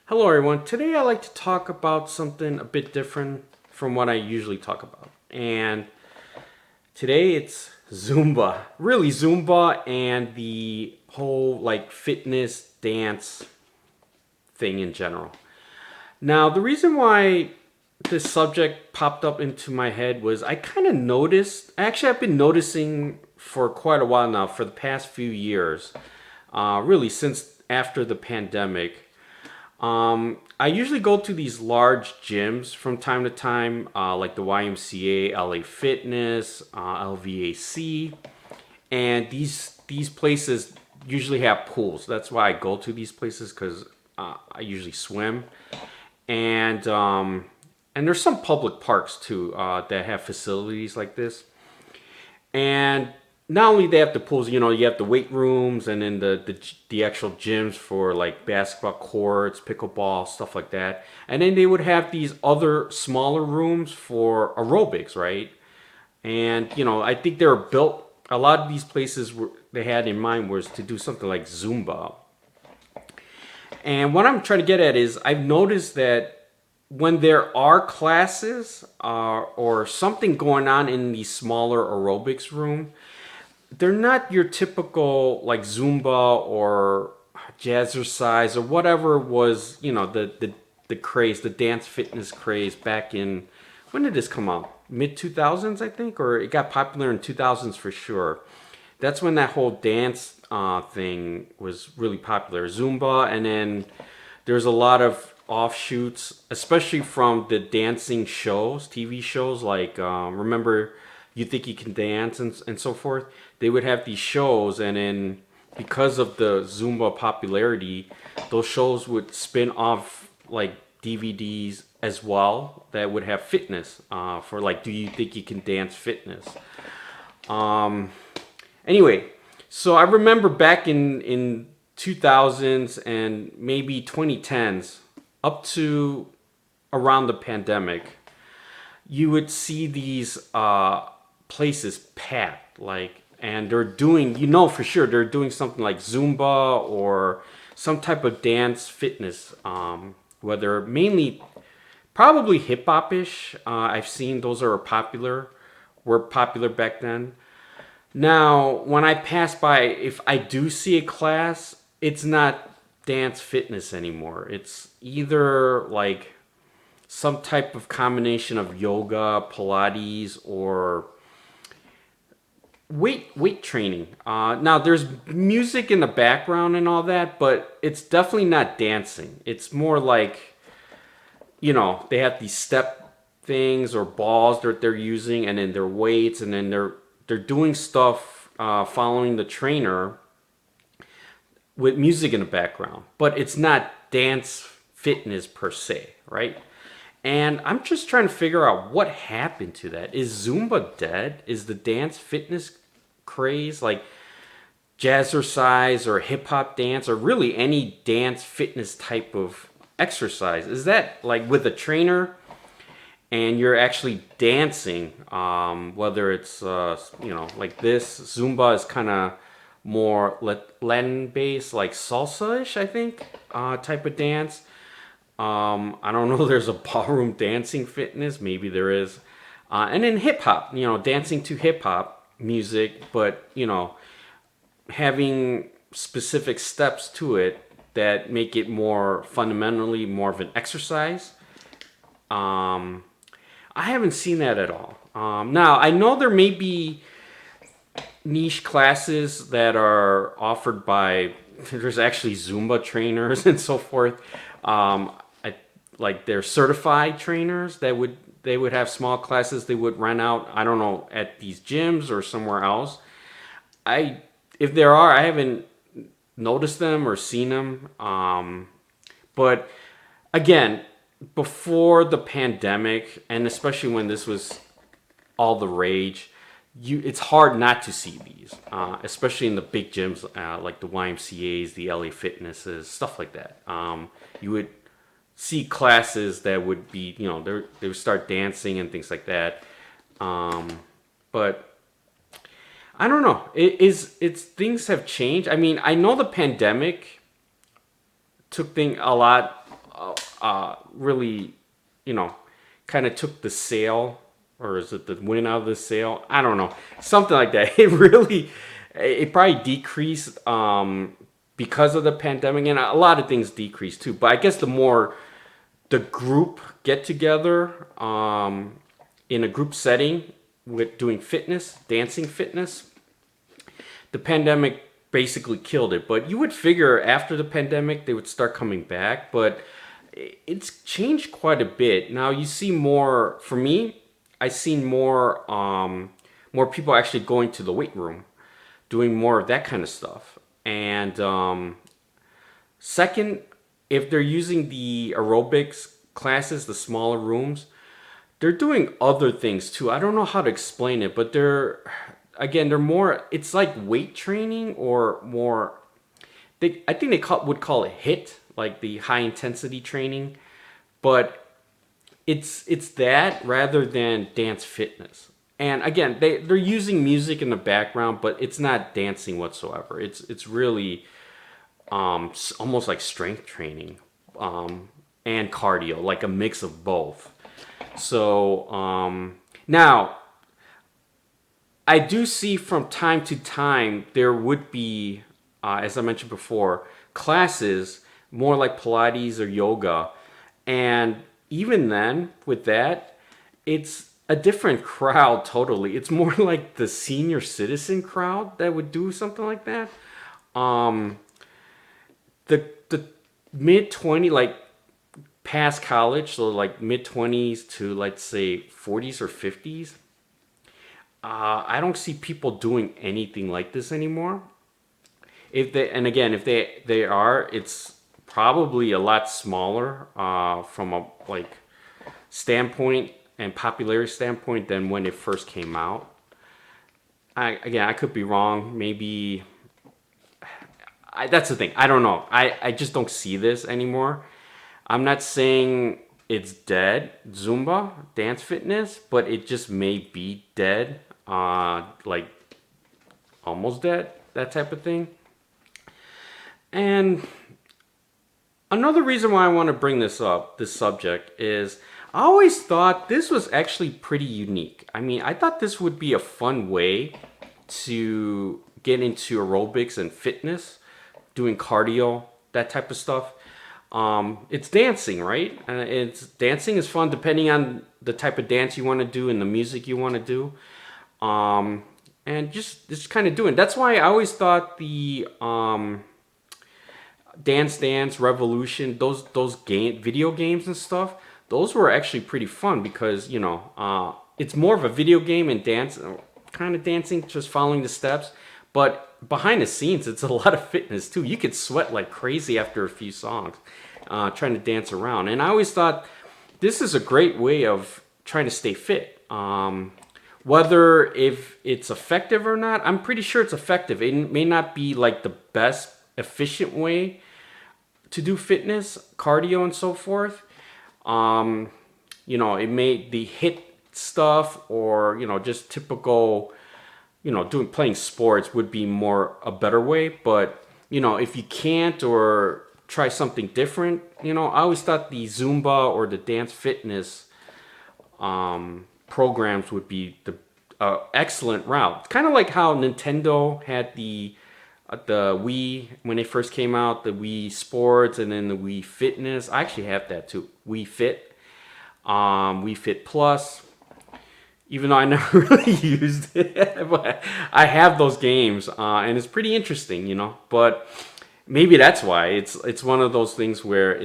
Hello, everyone. Today I'd like to talk about something a bit different from what I usually talk about. And today it's Zumba. Really, Zumba and the whole fitness dance thing in general. Now, the reason why this subject popped up into my head was I kind of noticed, actually, I've been noticing for quite a while now, for the past few years, really since after the pandemic. I usually go to these large gyms from time to time, like the YMCA, LA Fitness, LVAC, and these places usually have pools. That's why I go to these places because I usually swim, and and there's some public parks too that have facilities like this. And not only they have the pools, you have the weight rooms and then the actual gyms for like basketball courts, pickleball, stuff like that. And then they would have these other smaller rooms for aerobics, right? And I think they were built. A lot of these places they had in mind was to do something like Zumba. And what I'm trying to get at is I've noticed that when there are classes or something going on in the smaller aerobics room, they're not your typical like Zumba or jazzercise or whatever was, the craze, the dance fitness craze back in, when did this come out? Mid 2000s, I think, or it got popular in 2000s for sure. That's when that whole dance thing was really popular. Zumba, and then there's a lot of offshoots, especially from the dancing shows, TV shows like remember You Think You Can Dance and so forth. They would have these shows, and then because of the Zumba popularity, those shows would spin off like DVDs as well that would have fitness for like Do You Think You Can Dance fitness. Um, Anyway, so I remember back in 2000s and maybe 2010s up to around the pandemic, you would see these places packed, like, and they're doing, for sure, they're doing something like Zumba or some type of dance fitness, whether mainly probably hip hop ish. I've seen those were popular back then. Now, when I pass by, if I do see a class, it's not dance fitness anymore. It's either like some type of combination of yoga, Pilates, or weight training. Now, there's music in the background and all that, but it's definitely not dancing. It's more like, they have these step things or balls that they're using, and then their weights, and then they're doing stuff following the trainer with music in the background, but it's not dance fitness per se, right? And I'm just trying to figure out what happened to that. Is Zumba dead? Is the dance fitness craze like jazzercise or hip hop dance or really any dance fitness type of exercise? Is that like with a trainer and you're actually dancing, whether it's like this? Zumba is kind of more Latin based, like salsa-ish, I think, type of dance. I don't know. There's a ballroom dancing fitness, maybe there is, and then hip hop. Dancing to hip hop music, but having specific steps to it that make it more fundamentally more of an exercise. I haven't seen that at all. Now, I know there may be niche classes that are offered by, there's actually Zumba trainers and so forth. Like they're certified trainers they would have small classes they would rent out, I don't know, at these gyms or somewhere else. If there are, I haven't noticed them or seen them. But again, before the pandemic, and especially when this was all the rage, it's hard not to see these, especially in the big gyms like the YMCA's, the LA Fitnesses, stuff like that. You would see classes that would be, they would start dancing and things like that. But I don't know. It's things have changed. I mean, I know the pandemic took a really, you know, kind of took the sale, or is it the win out of the sale? I don't know, something like that. It probably decreased because of the pandemic, and a lot of things decreased too. But I guess the more the group get together in a group setting with doing fitness, dancing fitness, the pandemic basically killed it. But you would figure after the pandemic they would start coming back, but it's changed quite a bit. Now you see more, for me, I seen more people actually going to the weight room, doing more of that kind of stuff. And second, if they're using the aerobics classes, the smaller rooms, they're doing other things too. I don't know how to explain it, but they're more, it's like weight training or more, I think would call it HIIT, like the high intensity training, but it's that rather than dance fitness. And again, they're using music in the background, but it's not dancing whatsoever. It's really almost like strength training and cardio, like a mix of both. So now I do see from time to time there would be, as I mentioned before, classes more like Pilates or yoga, and even then with that, it's a different crowd totally. It's more like the senior citizen crowd that would do something like that. Um, the mid 20, like past college, so like mid 20s to let's say 40s or 50s. I don't see people doing anything like this anymore. If they, and again, if they are, it's probably a lot smaller from a like standpoint and popularity standpoint than when it first came out. I could be wrong. Maybe that's the thing. I don't know. I just don't see this anymore. I'm not saying it's dead, Zumba, dance fitness, but it just may be dead, like almost dead, that type of thing. And another reason why I want to bring this up, this subject, is I always thought this was actually pretty unique. I mean, I thought this would be a fun way to get into aerobics and fitness, doing cardio, that type of stuff. It's dancing, right? And it's dancing is fun depending on the type of dance you want to do and the music you want to do. And just kind of doing. That's why I always thought the Dance Dance Revolution, those video games and stuff, those were actually pretty fun because it's more of a video game and dance, kind of dancing, just following the steps. But behind the scenes, it's a lot of fitness too. You could sweat like crazy after a few songs, trying to dance around. And I always thought this is a great way of trying to stay fit. Whether if it's effective or not, I'm pretty sure it's effective. It may not be like the best efficient way to do fitness, cardio, and so forth. It may the hit stuff or just typical, playing sports would be more a better way. But if you can't or try something different, I always thought the Zumba or the dance fitness programs would be the excellent route. Kind of like how Nintendo had the Wii when it first came out, the Wii Sports, and then the Wii Fitness. I actually have that too, Wii Fit, Wii Fit Plus. Even though I never really used it, but I have those games, and it's pretty interesting, But maybe that's why it's one of those things where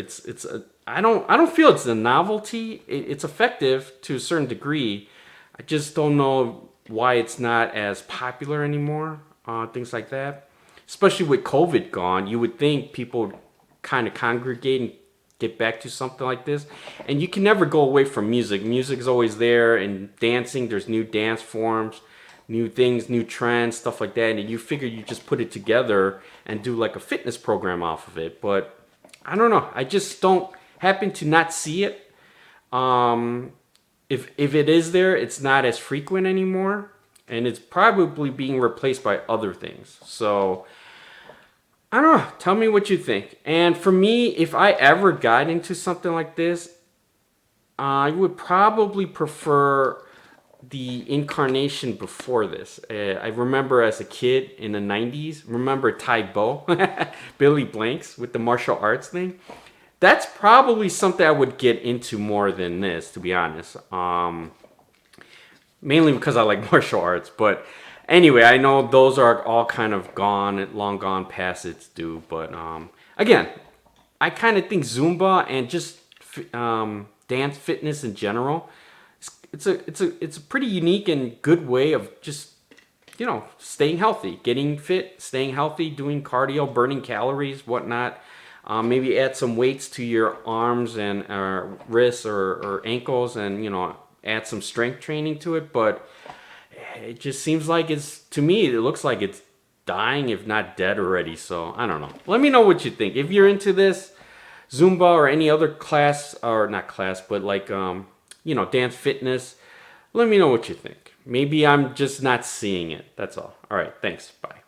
I don't feel it's a novelty. It's effective to a certain degree. I just don't know why it's not as popular anymore. Things like that, especially with COVID gone, you would think people kind of congregate and get back to something like this. And you can never go away from music. Music is always there, and dancing, there's new dance forms, new things, new trends, stuff like that. And you figure you just put it together and do like a fitness program off of it. But I don't know. I just don't happen to not see it. If it is there, it's not as frequent anymore, and it's probably being replaced by other things. So I don't know. Tell me what you think. And for me, if I ever got into something like this, I would probably prefer the incarnation before this. I remember as a kid in the 90s, remember Tai Bo, Billy Blanks with the martial arts thing? That's probably something I would get into more than this, to be honest. Mainly because I like martial arts. But anyway, I know those are all kind of gone, long gone past its due. But again, I kind of think Zumba and just dance fitness in general, it's a pretty unique and good way of just staying healthy, getting fit, staying healthy, doing cardio, burning calories, whatnot. Maybe add some weights to your arms and wrists or ankles, and add some strength training to it. But it just seems like to me, it looks like it's dying, if not dead already. So I don't know. Let me know what you think. If you're into this, Zumba or any other class, or not class, but like, dance fitness, let me know what you think. Maybe I'm just not seeing it. That's all. All right. Thanks. Bye.